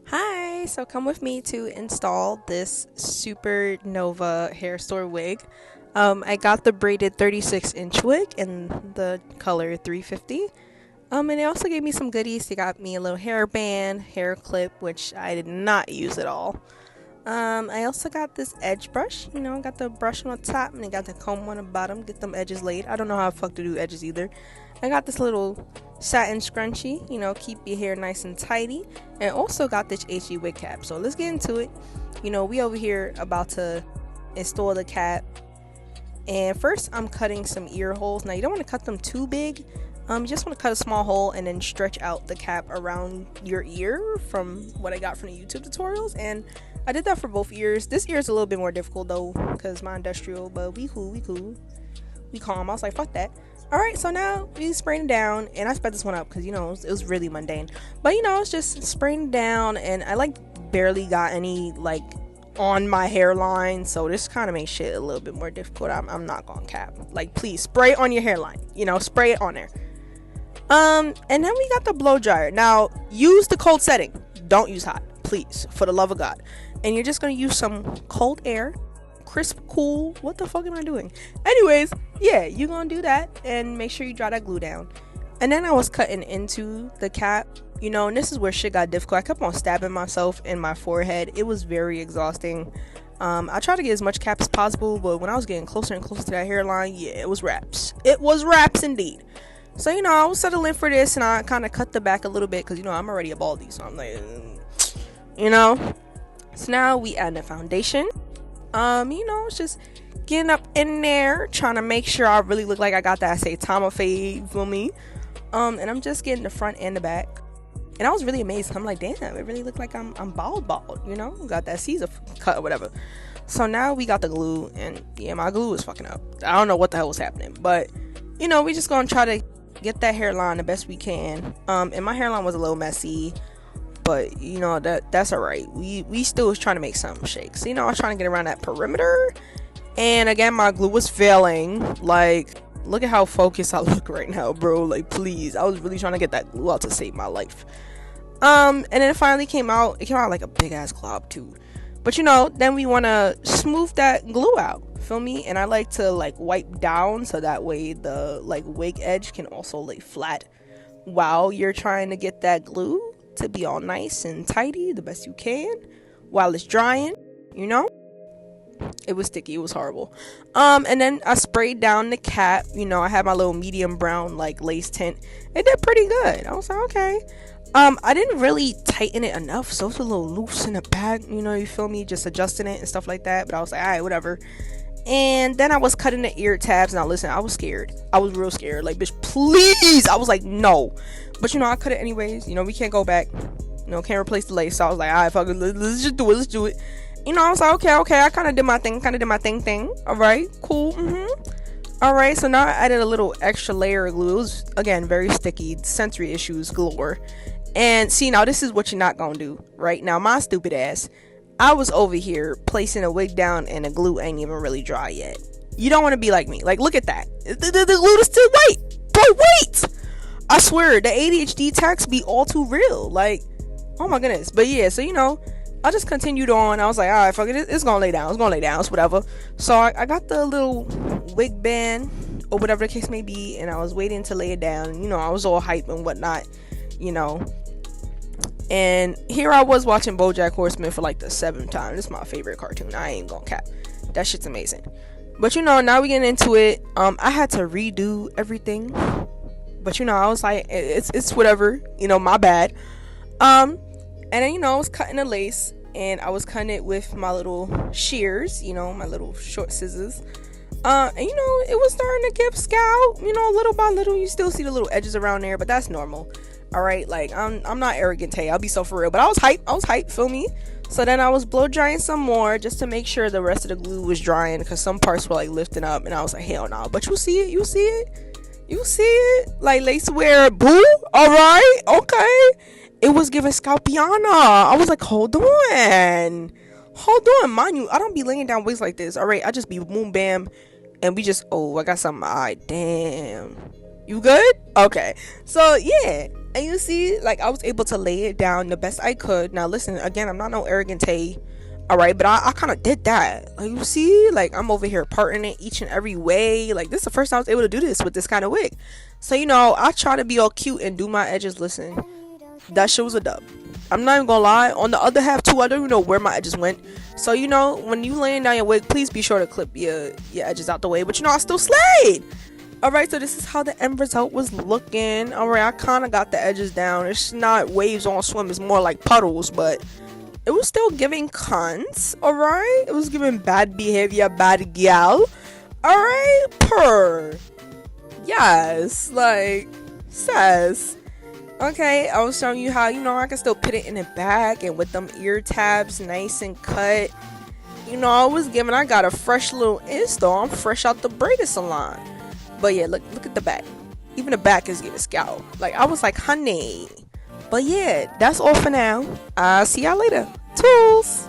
Hi, so come with me to install this SuperNova hair store wig. I got the braided 36-inch wig in the color 350. And they also gave me some goodies. They got me a little hairband, hair clip, which I did not use at all. I also got this edge brush. Got the brush on the top and I got the comb on the bottom. Get them edges laid. I don't know how the fuck to do edges either. I got this little satin scrunchie. Keep your hair nice and tidy. And also got this HE wig cap. So let's get into it. We over here about to install the cap. And first, I'm cutting some ear holes. Now, you don't want to cut them too big. You just want to cut a small hole and then stretch out the cap around your ear from what I got from the YouTube tutorials. And I did that for both ears. This ear is a little bit more difficult though because my industrial, but we cool. We calm. I was like, fuck that. All right, so now we spraying it down, and I sped this one up because it was really mundane. But it's just spraying down, and I barely got any on my hairline, so this kind of makes shit a little bit more difficult. I'm not gonna cap. Please spray it on your hairline. Spray it on there. And then we got the blow dryer. Now use the cold setting. Don't use hot, please, for the love of God. And you're just gonna use some cold air. Crisp, cool. What the fuck am I doing? Anyways, yeah, you're gonna do that and make sure you dry that glue down. And then I was cutting into the cap, and this is where shit got difficult. I kept on stabbing myself in my forehead. It was very exhausting. I tried to get as much cap as possible, but when I was getting closer and closer to that hairline, yeah, it was wraps. It was wraps indeed. So I was settling for this, and I kind of cut the back a little bit because I'm already a baldy, so I'm like, So now we add the foundation. It's just getting up in there, trying to make sure I really look like I got that Saitama fade, feel me? And I'm just getting the front and the back. And I was really amazed. I'm like, damn, it really looked like I'm bald, got that Caesar cut or whatever. So now we got the glue, and yeah, my glue is fucking up. I don't know what the hell was happening, but we just gonna try to get that hairline the best we can. And my hairline was a little messy, but that's all right. We still was trying to make some shakes. I was trying to get around that perimeter, and again, my glue was failing. Look at how focused I look right now, bro. Please, I was really trying to get that glue out to save my life. And then it finally came out. It came out like a big ass glob too. But then we want to smooth that glue out, feel me? And I like to wipe down so that way the wig edge can also lay flat while you're trying to get that glue to be all nice and tidy the best you can while it's drying. It was sticky. It was horrible. And then I sprayed down the cap. I had my little medium brown lace tint. It did pretty good. I was like, okay. I didn't really tighten it enough, so it's a little loose in the back. You feel me? Just adjusting it and stuff like that. But I was like, all right, whatever. And then I was cutting the ear tabs. Now listen, I was scared. I was real scared. Bitch, please. I was like, no. But I cut it anyways. We can't go back. Can't replace the lace. So I was like, all right, fuck it. Let's just do it. Let's do it. I was like, okay. I kind of did my thing. All right, cool. All right, so now I added a little extra layer of glue. It was, again, very sticky. Sensory issues galore. And see, now this is what you're not gonna do, right? Now, my stupid ass, I was over here placing a wig down and the glue ain't even really dry yet. You don't want to be like me. Look at that. The glue is still white. Bro, wait! I swear, the ADHD attacks be all too real. Oh my goodness. But yeah, so I just continued on. I was like, all right, fuck it. It's gonna lay down. It's whatever. So I got the little wig band or whatever the case may be, and I was waiting to lay it down. I was all hype and whatnot, And here I was watching BoJack Horseman for the 7th time. This is my favorite cartoon. I ain't gonna cap. That shit's amazing. But now we getting into it. I had to redo everything. But I was like, it's whatever. My bad. And then I was cutting the lace, and I was cutting it with my little shears, my little short scissors. And it was starting to give scalp, little by little. You still see the little edges around there, but that's normal. All right, I'm not arrogant, hey, I'll be so for real, but I was hyped, feel me? So then I was blow drying some more just to make sure the rest of the glue was drying, because some parts were lifting up, and I was like, hell no. But you see it, lace wear, boo. All right, okay. It was giving scalpiana. I was like, hold on, mind you, I don't be laying down wigs like this. All right, I just be boom bam, and we just, I got something. All right, damn, you good? Okay, so yeah. And you see, like, I was able to lay it down the best I could. Now listen, again, I'm not no arrogant Tay, all right, but I kind of did that. Like, you see, like, I'm over here parting it each and every way. Like, this is the first time I was able to do this with this kind of wig. So, you know, I try to be all cute and do my edges. Listen, that shit was a dub. I'm not even gonna lie. On the other half too, I don't even know where my edges went. So, you know, when you laying down your wig, please be sure to clip your edges out the way. But, you know, I still slayed. Alright, so this is how the end result was looking. Alright, I kind of got the edges down. It's not waves on swim, it's more like puddles, but it was still giving cunts. Alright, it was giving bad behavior, bad gal. Alright, purr. Yes, like, says. Okay, I was showing you how, you know, I can still put it in the back and with them ear tabs nice and cut. You know, I got a fresh little install. I'm fresh out the braided salon. But yeah, look at the back. Even the back is getting scalp. Like, I was like, honey. But yeah, that's all for now. I'll see y'all later. Tools.